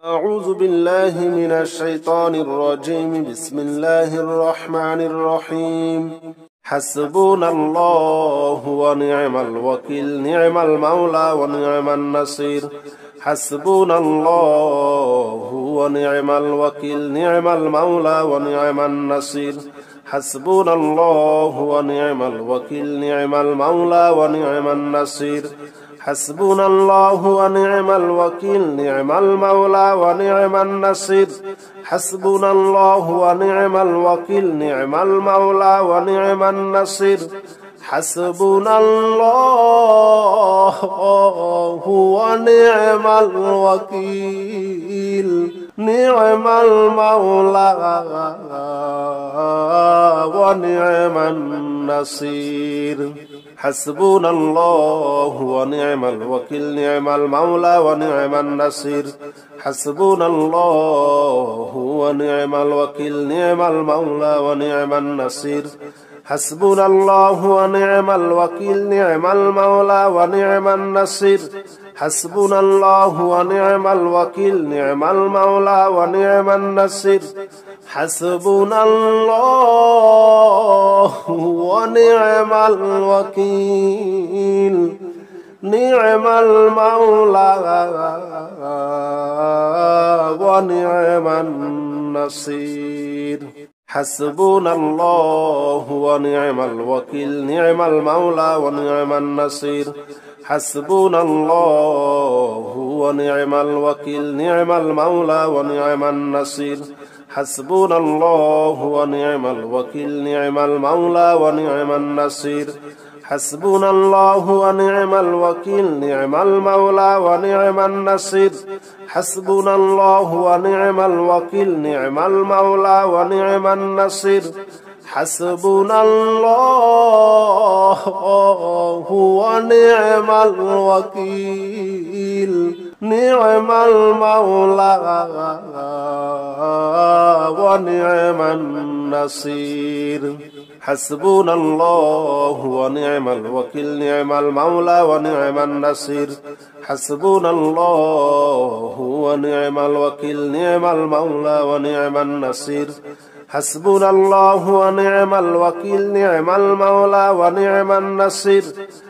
أعوذ بالله من الشيطان الرجيم. بسم الله الرحمن الرحيم. حسبنا الله ونعم الوكيل، نعم المولى ونعم النصير. حسبنا الله ونعم الوكيل، نعم المولى ونعم النصير. حسبنا الله ونعم الوكيل، نعم المولى ونعم النصير. حسبنا الله ونعم الوكيل، نعم المولى ونعم النصير. حسبنا الله ونعم الوكيل، نعم المولى ونعم النصير. حسبنا الله ونعم الوكيل، نعم المولى ونعم النصير. حسبنا الله ونعم الوكيل، نعم المولى ونعم النصير. حسبنا الله ونعم الوكيل، نعم المولى ونعم النصير. حسبنا الله ونعم الوكيل، نعم المولى ونعم النصير. حسبنا الله ونعم الوكيل، نعم المولى ونعم النصير. حسبنا الله ونعم الوكيل، نعم المولى ونعم النصير. حسبنا الله ونعم الوكيل، نعم المولى ونعم النصير. حسبنا الله ونعم الوكيل، نعم المولى ونعم النصير. حسبنا الله ونعم الوكيل، نعم المولى ونعم النصير. حسبنا الله ونعم الوكيل، نعم المولى ونعم النصير. حسبنا الله ونعم الوكيل، نعم المولى ونعم النصير. حسبنا الله ونعم الوكيل، نعم المولى ونعم النصير. حسبنا الله ونعم الوكيل، نعم المولى ونعم النصير. حسبنا الله ونعم الوكيل، نعم المولى ونعم النصير. حسبنا الله ونعم الوكيل، نعم المولى ونعم النصير. حسبنا الله ونعم الوكيل، نعم المولى ونعم النصير.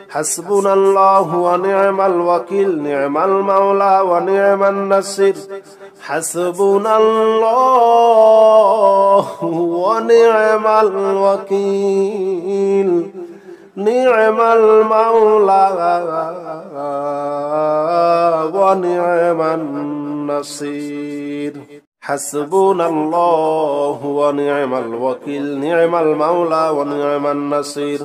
حسبنا الله ونعم الوكيل، نعم المولى ونعم النصير. حسبنا الله ونعم الوكيل، نعم المولى ونعم النصير.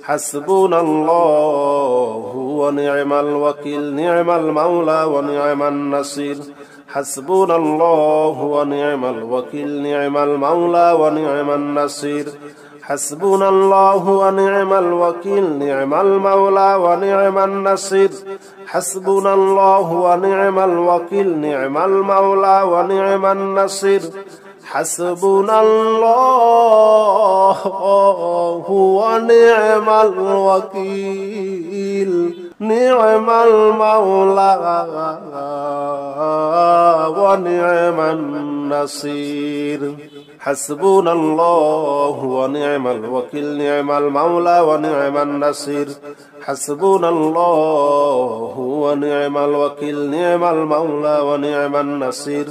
حسبنا الله ونعم الوكيل، نعم المولى ونعم النصير. حسبنا الله ونعم الوكيل، نعم المولى ونعم النصير. حسبنا الله ونعم الوكيل، نعم المولى ونعم النصير. حسبنا الله ونعم الوكيل، نعم المولى ونعم النصير. حسبنا الله ونعم الوكيل، نعم المولى ونعم النصير. حسبنا الله ونعم الوكيل، نعم المولى ونعم النصير. حسبنا الله ونعم الوكيل، نعم المولى ونعم النصير.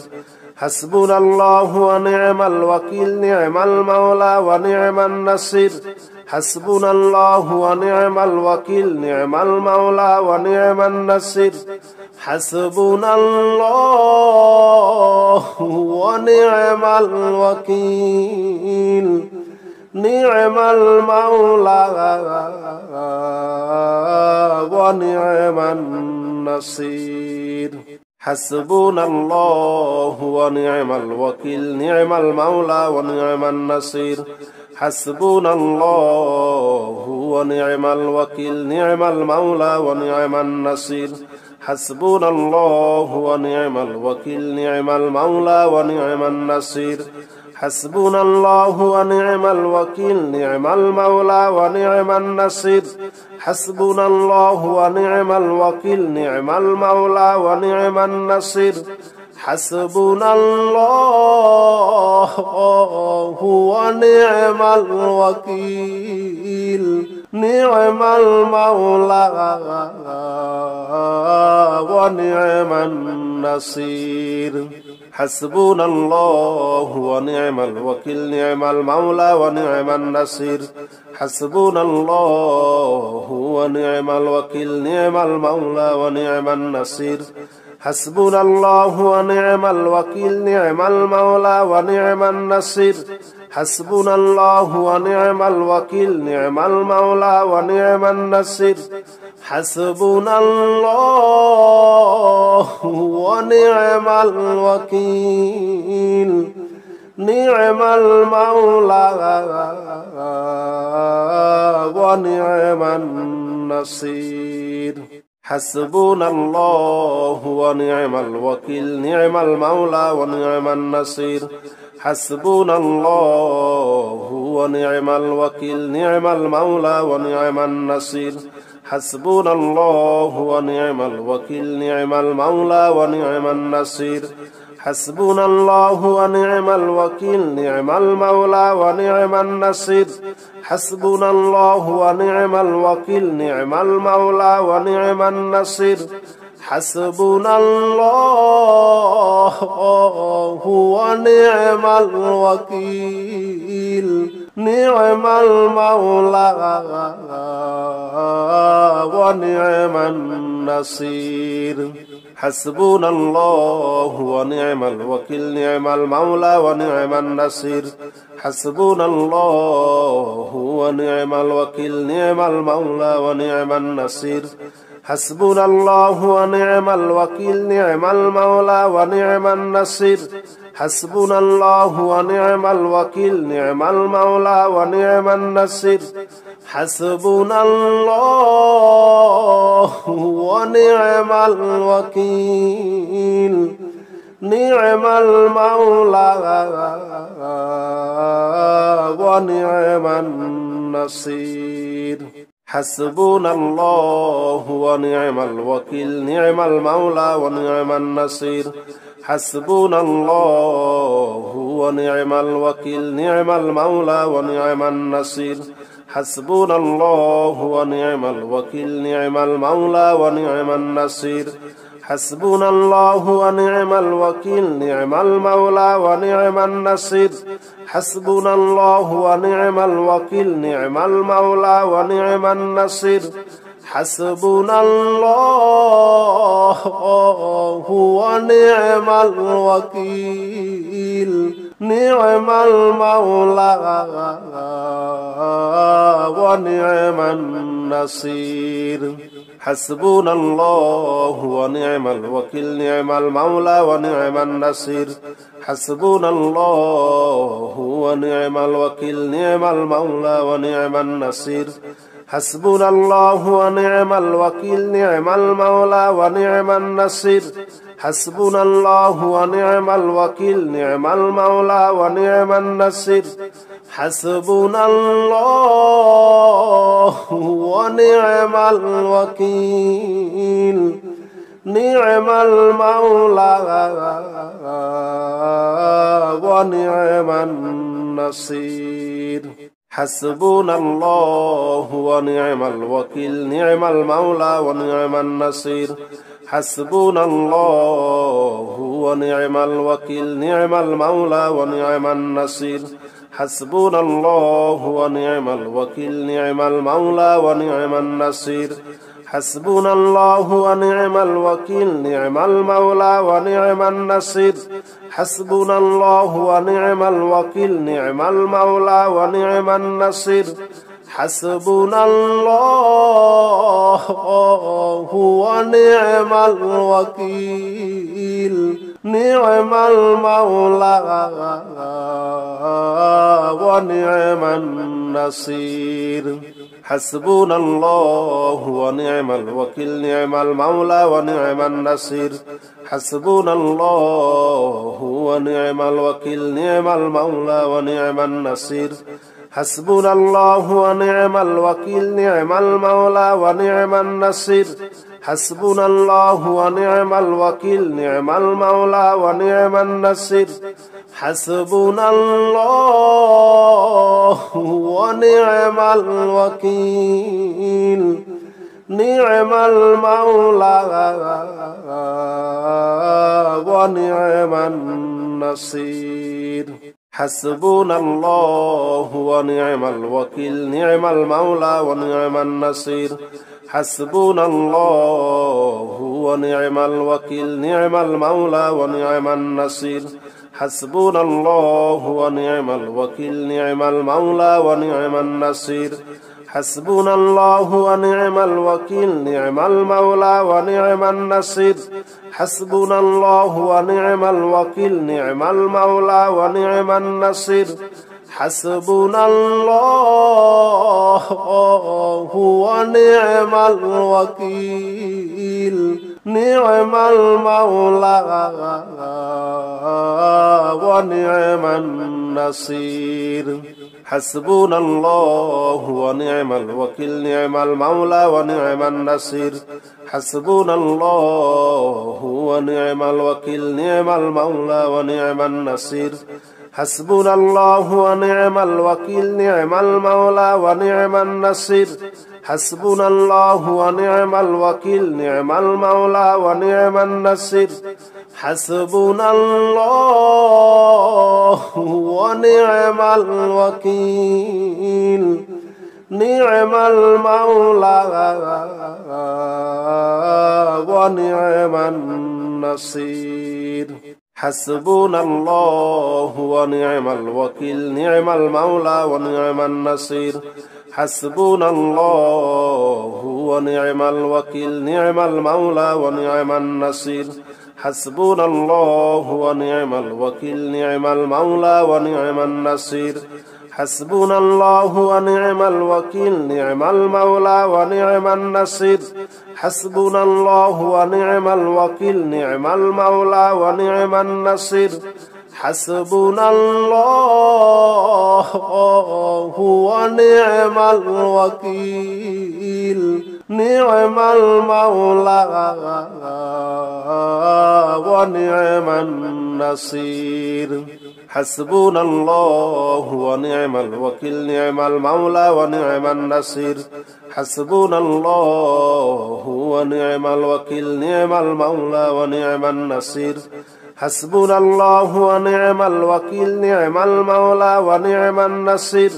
حسبنا الله ونعم الوكيل، نعم المولى ونعم النصير. حسبنا الله ونعم الوكيل، نعم المولى ونعم النصير. حسبنا الله ونعم الوكيل، نعم المولى ونعم النصير. حسبنا الله ونعم الوكيل، نعم المولى ونعم النصير. حسبنا الله ونعم الوكيل، نعم المولى ونعم النصير. حسبنا الله ونعم الوكيل، نعم المولى ونعم النصير. حسبنا الله ونعم الوكيل، نعم المولى ونعم النصير. حسبنا الله ونعم الوكيل، نعم المولى ونعم النصير. حسبنا الله ونعم الوكيل نعم المولى ونعم النصير حسبنا الله ونعم الوكيل نعم المولى ونعم النصير حسبنا الله ونعم الوكيل نعم المولى ونعم النصير حسبنا الله ونعم الوكيل نعم المولى ونعم النصير حسبنا الله ونعم الوكيل نعم المولى ونعم النصير حسبنا الله ونعم الوكيل نعم المولى ونعم النصير حسبنا الله ونعم الوكيل نعم المولى ونعم النصير حسبنا الله ونعم الوكيل نعم المولى ونعم النصير حسبنا الله ونعم الوكيل نعم المولى ونعم النصير حسبنا الله ونعم الوكيل نعم المولى ونعم النصير حسبنا الله ونعم الوكيل نعم المولى ونعم النصير حسبنا الله ونعم الوكيل نعم المولى ونعم النصير حسبنا الله ونعم الوكيل نعم المولى ونعم النصير حسبنا الله ونعم الوكيل نعم المولى ونعم النصير حسبنا الله ونعم الوكيل نعم المولى ونعم النصير حسبنا الله ونعم الوكيل نعم المولى ونعم النصير حسبنا الله ونعم الوكيل نعم المولى ونعم النصير حسبنا الله ونعم الوكيل نعم المولى ونعم النصير حسبنا الله ونعم الوكيل نعم المولى ونعم النصير حسبنا الله ونعم الوكيل نعم المولى ونعم النصير حسبنا الله ونعم الوكيل نعم المولى ونعم النصير حسبنا الله ونعم الوكيل نعم المولى ونعم النصير حسبنا الله ونعم الوكيل نعم المولى ونعم النصير حسبنا الله ونعم الوكيل نعم المولى ونعم النصير حسبنا الله ونعم الوكيل نعم المولى ونعم النصير حسبنا الله ونعم الوكيل نعم المولى ونعم النصير حسبنا الله ونعم الوكيل نعم المولى ونعم النصير حسبنا الله ونعم الوكيل نعم المولى ونعم النصير حسبنا الله ونعم الوكيل نعم المولى ونعم النصير حسبنا الله ونعم الوكيل نعم المولى ونعم النصير حسبنا الله ونعم الوكيل نعم المولى ونعم النصير حسبنا الله ونعم الوكيل نعم المولى ونعم النصير حسبنا الله ونعم الوكيل نعم المولى ونعم النصير حسبنا الله ونعم الوكيل نعم المولى ونعم النصير حسبنا الله ونعم الوكيل نعم المولى ونعم النصير حسبنا الله ونعم الوكيل نعم المولى ونعم النصير حسبنا الله ونعم الوكيل نعم المولى ونعم النصير حسبنا الله ونعم الوكيل نعم المولى ونعم النصير حسبنا الله ونعم الوكيل نعم المولى ونعم النصير حسبنا الله ونعم الوكيل نعم المولى ونعم النصير حسبنا الله ونعم الوكيل نعم المولى ونعم النصير حسبنا الله ونعم الوكيل نعم المولى ونعم النصير حسبنا الله ونعم الوكيل نعم المولى ونعم النصير حسبنا الله ونعم الوكيل نعم المولى ونعم النصير حسبنا الله ونعم الوكيل نعم المولى ونعم النصير حسبنا الله ونعم الوكيل نعم المولى ونعم النصير حسبنا الله ونعم الوكيل نعم المولى ونعم النصير حسبنا الله ونعم الوكيل نعم المولى ونعم النصير حسبنا الله ونعم الوكيل نعم المولى ونعم النصير حسبنا الله ونعم الوكيل نعم المولى ونعم النصير حسبنا الله ونعم الوكيل نعم المولى ونعم النصير حسبنا الله ونعم الوكيل نعم المولى ونعم النصير حسبنا الله ونعم الوكيل نعم المولى ونعم النصير حسبنا الله ونعم الوكيل نعم المولى ونعم النصير حسبنا الله ونعم الوكيل نعم المولى ونعم النصير حسبنا الله ونعم الوكيل نعم المولى ونعم النصير حسبنا الله ونعم الوكيل نعم المولى ونعم النصير حسبنا الله ونعم الوكيل نعم المولى ونعم النصير حسبنا الله ونعم الوكيل نعم المولى ونعم النصير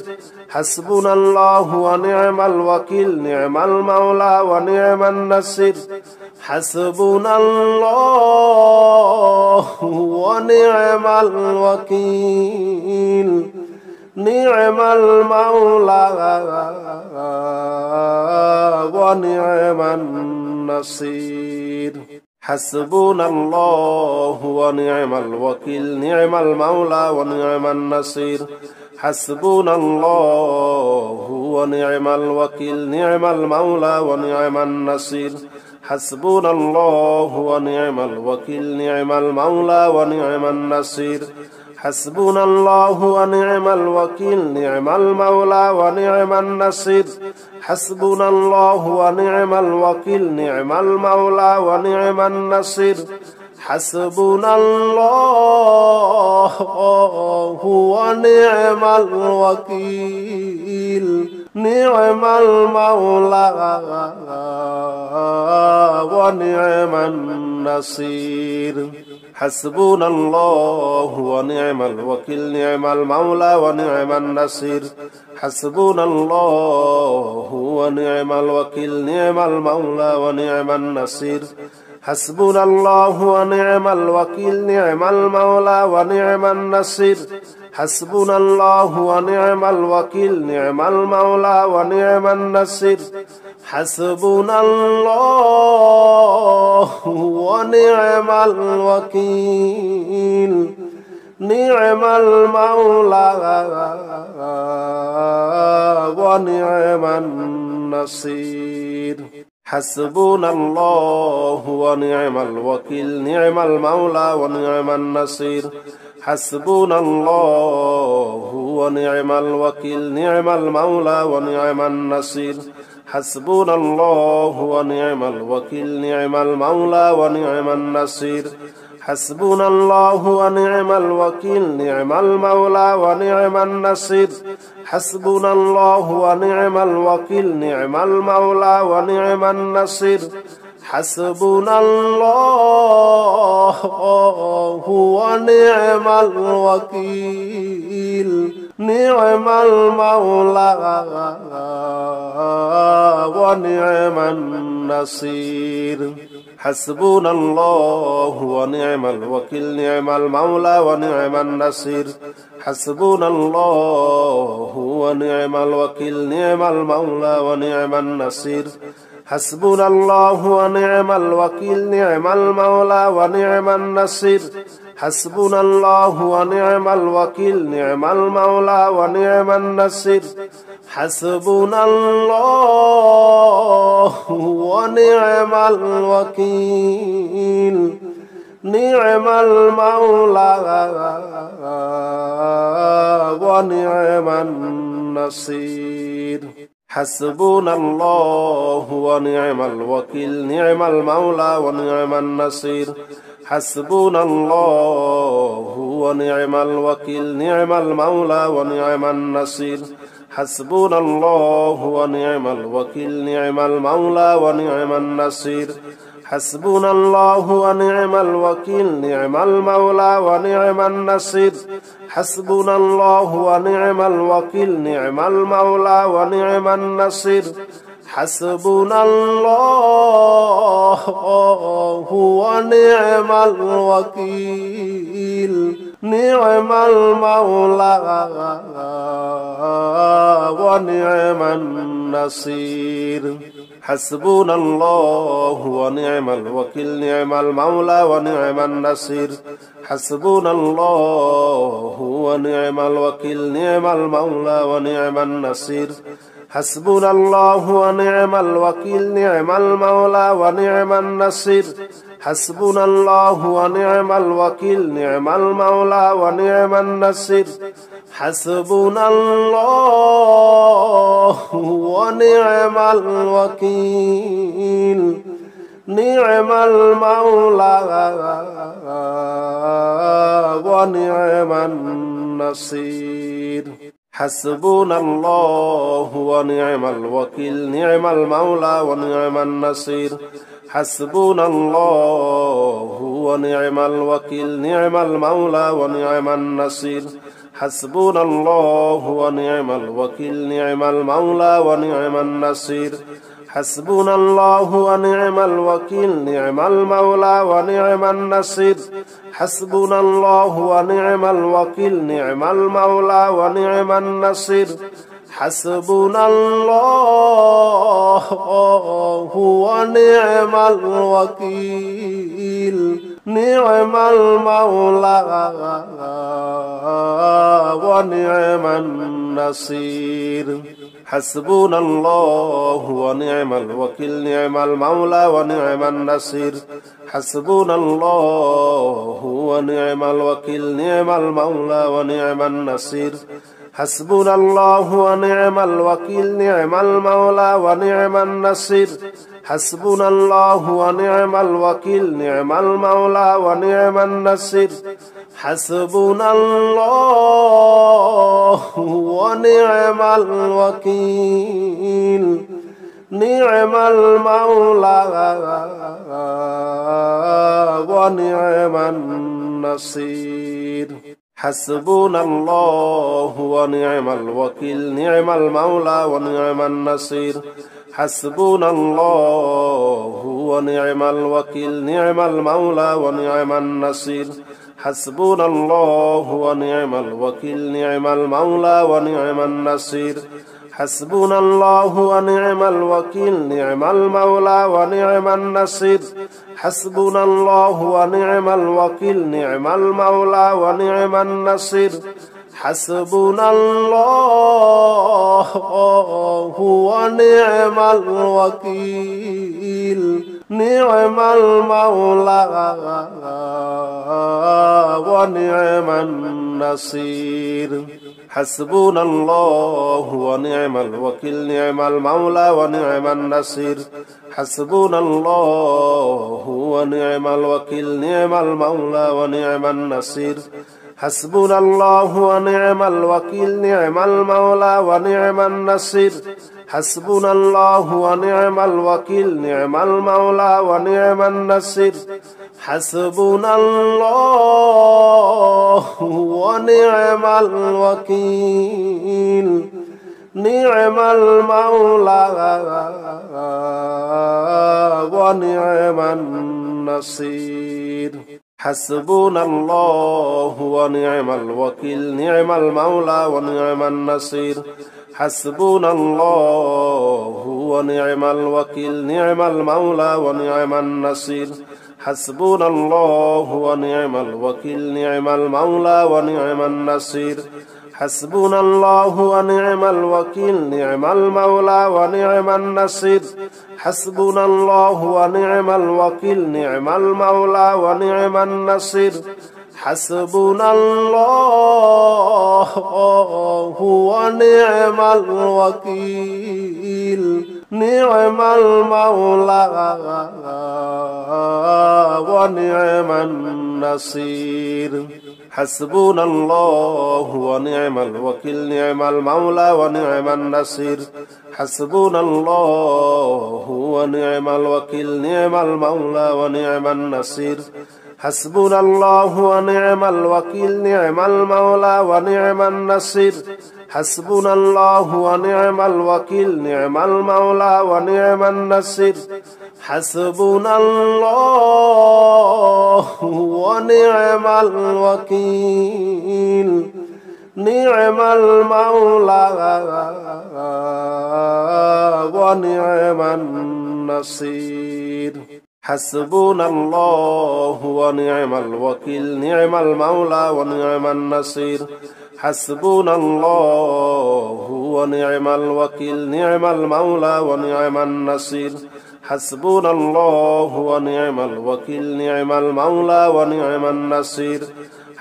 حسبنا الله ونعم الوكيل نعم المولى ونعم النصير حسبنا الله ونعم الوكيل نعم المولى ونعم النصير حسبنا الله ونعم الوكيل نعم المولى ونعم النصير حسبنا الله ونعم الوكيل نعم المولى ونعم النصير حسبنا الله ونعم الوكيل نعم المولى ونعم النصير حسبنا الله ونعم الوكيل نعم المولى ونعم النصير حسبنا الله ونعم الوكيل نعم المولى ونعم النصير حسبنا الله ونعم الوكيل نعم المولى ونعم النصير حسبنا الله ونعم الوكيل نعم المولى ونعم النصير حسبنا الله ونعم الوكيل نعم المولى ونعم النصير حسبنا الله ونعم الوكيل نعم المولى ونعم النصير حسبنا الله ونعم الوكيل نعم المولى ونعم النصير حسبنا الله ونعم الوكيل نعم المولى ونعم النصير حسبنا الله ونعم الوكيل نعم المولى ونعم النصير حسبنا الله ونعم الوكيل نعم المولى ونعم النصير حسبنا الله ونعم الوكيل نعم المولى ونعم النصير حسبنا الله ونعم الوكيل نعم المولى ونعم النصير حسبنا الله ونعم الوكيل نعم المولى ونعم النصير حسبنا الله ونعم الوكيل نعم المولى ونعم النصير حسبنا الله ونعم الوكيل نعم المولى ونعم النصير حسبنا الله ونعم الوكيل نعم المولى ونعم النصير حسبنا الله ونعم الوكيل نعم المولى ونعم النصير حسبنا الله ونعم الوكيل نعم المولى ونعم النصير حسبنا الله ونعم الوكيل نعم المولى ونعم النصير حسبنا الله ونعم الوكيل نعم المولى ونعم النصير حسبنا الله ونعم الوكيل نعم المولى ونعم النصير حسبنا الله ونعم الوكيل نعم المولى ونعم النصير حسبنا الله ونعم الوكيل نعم المولى ونعم النصير حسبنا الله ونعم الوكيل نعم المولى ونعم النصير حسبنا الله ونعم الوكيل نعم المولى ونعم النصير حسبنا الله ونعم الوكيل نعم المولى ونعم النصير حسبنا الله ونعم الوكيل نعم المولى ونعم النصير حسبنا الله ونعم الوكيل نعم المولى ونعم النصير حسبنا الله ونعم الوكيل نعم المولى ونعم النصير حسبنا الله ونعم الوكيل نعم المولى ونعم النصير حسبنا الله ونعم الوكيل نعم المولى ونعم النصير حسبنا الله ونعم الوكيل نعم المولى ونعم النصير حسبنا الله ونعم الوكيل نعم المولى ونعم النصير حسبنا الله ونعم الوكيل نعم المولى ونعم النصير حسبنا الله ونعم الوكيل نعم المولى ونعم النصير حسبنا الله ونعم الوكيل نعم المولى ونعم النصير حسبنا الله ونعم الوكيل نعم المولى ونعم النصير حسبنا الله ونعم الوكيل نعم المولى ونعم النصير حسبنا الله ونعم الوكيل نعم المولى ونعم النصير حسبنا الله ونعم الوكيل نعم المولى ونعم النصير حسبنا الله ونعم الوكيل نعم المولى ونعم النصير حسبنا الله ونعم الوكيل نعم المولى ونعم النصير حسبنا الله ونعم الوكيل نعم المولى ونعم النصير حسبنا الله ونعم الوكيل نعم المولى ونعم النصير حسبنا الله ونعم الوكيل نعم المولى ونعم النصير حسبنا الله ونعم الوكيل نعم المولى ونعم النصير حسبنا الله ونعم الوكيل نعم المولى ونعم النصير حسبنا الله ونعم الوكيل نعم المولى ونعم النصير حسبنا الله ونعم الوكيل نعم المولى ونعم النصير حسبنا الله ونعم الوكيل نعم المولى ونعم النصير حسبنا الله ونعم الوكيل نعم المولى ونعم النصير حسبنا الله ونعم الوكيل نعم المولى ونعم النصير حسبنا الله ونعم الوكيل نعم المولى ونعم النصير حسبنا الله ونعم الوكيل نعم المولى ونعم النصير حسبنا الله ونعم الوكيل نعم المولى ونعم النصير حسبنا الله ونعم الوكيل نعم المولى ونعم النصير حسبنا الله ونعم الوكيل نعم المولى ونعم النصير حسبنا الله ونعم الوكيل نعم المولى ونعم النصير حسبنا الله ونعم الوكيل نعم المولى ونعم النصير حسبنا الله ونعم الوكيل نعم المولى ونعم النصير حسبنا الله ونعم الوكيل نعم المولى ونعم النصير حسبنا الله ونعم الوكيل نعم المولى ونعم النصير حسبنا الله ونعم الوكيل نعم المولى ونعم النصير حسبنا الله ونعم الوكيل نعم المولى ونعم النصير حسبنا الله ونعم الوكيل نعم المولى ونعم النصير حسبنا الله ونعم الوكيل نعم المولى ونعم النصير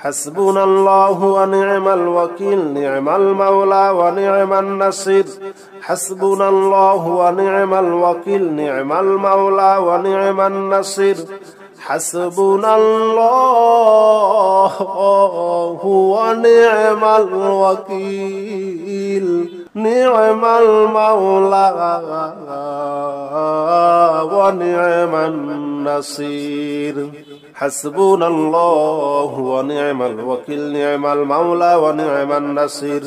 حسبنا الله ونعم الوكيل نعم المولى ونعم النصير حسبنا الله ونعم الوكيل نعم المولى ونعم النصير حسبنا الله ونعم الوكيل نعم المولى ونعم النصير حسبنا الله ونعم الوكيل نعم المولى ونعم النصير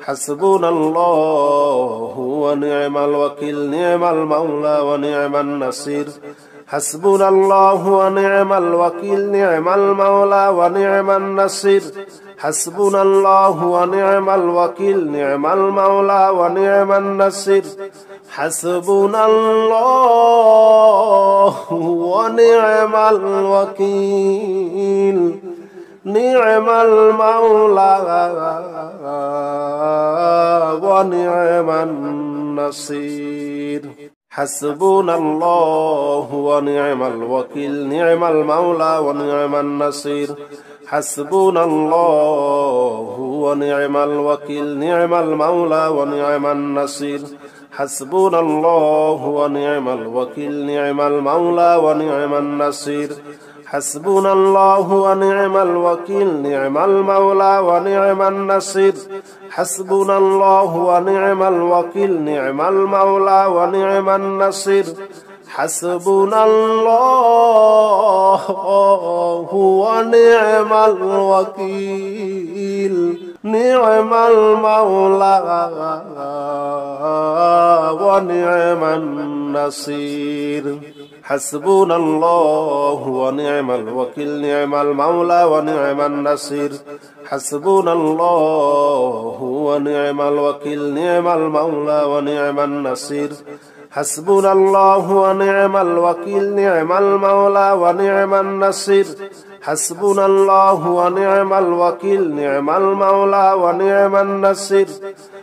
حسبنا الله ونعم الوكيل نعم المولى ونعم النصير حسبنا الله ونعم الوكيل نعم المولى ونعم النصير حسبنا الله ونعم الوكيل نعم المولى ونعم النصير حسبنا الله ونعم الوكيل نعم المولى ونعم النصير حسبنا الله ونعم الوكيل نعم المولى ونعم النصير حسبنا الله ونعم الوكيل نعم المولى ونعم النصير حسبنا الله ونعم الوكيل نعم المولى ونعم النصير حسبنا الله ونعم الوكيل نعم المولى ونعم النصير حسبنا الله ونعم الوكيل نعم المولى ونعم النصير حسبنا الله ونعم الوكيل نعم المولى ونعم النصير حسبنا الله ونعم الوكيل نعم المولى ونعم النصير حسبنا الله ونعم الوكيل نعم المولى ونعم النصير حسبنا الله ونعم الوكيل نعم المولى ونعم النصير حسبنا الله ونعم الوكيل نعم المولى ونعم النصير